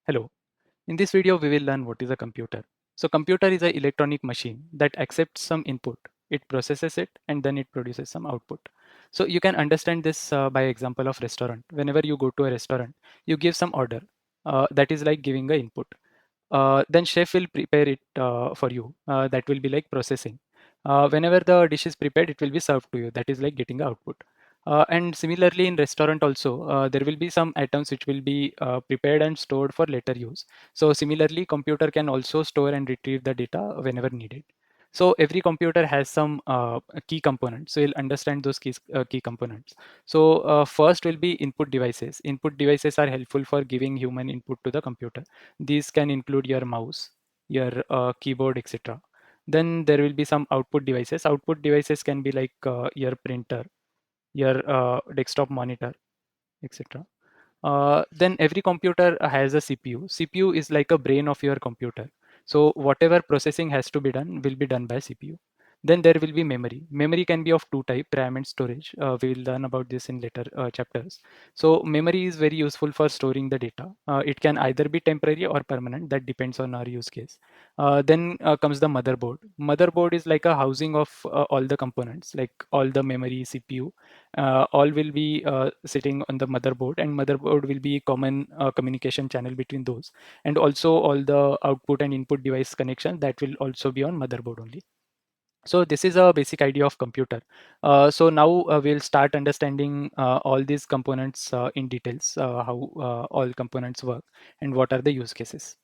Hello. In this video, we will learn what is a computer. So computer is an electronic machine that accepts some input. It processes it and then it produces some output. So you can understand this by example of restaurant. Whenever you go to a restaurant, you give some order. That is like giving a input. Then chef will prepare it for you. That will be like processing. Whenever the dish is prepared, it will be served to you. That is like getting output. And similarly in restaurant also, there will be some items which will be prepared and stored for later use. So similarly, computer can also store and retrieve the data whenever needed. So every computer has some key components. So you'll understand those key components. So first will be input devices. Input devices are helpful for giving human input to the computer. These can include your mouse, your keyboard, etc. Then there will be some output devices. Output devices can be like your printer, your desktop monitor, etc. Then every computer has a CPU. CPU is like a brain of your computer. So whatever processing has to be done will be done by CPU. Then there will be memory. Memory can be of two types, RAM and storage. We will learn about this in later chapters. So memory is very useful for storing the data. It can either be temporary or permanent. That depends on our use case. Then comes the motherboard. Motherboard is like a housing of all the components, like all the memory, CPU, all will be sitting on the motherboard, and motherboard will be common communication channel between those, and also all the output and input device connection that will also be on motherboard only. So this is a basic idea of computer. So now we'll start understanding all these components in details, how all components work and what are the use cases.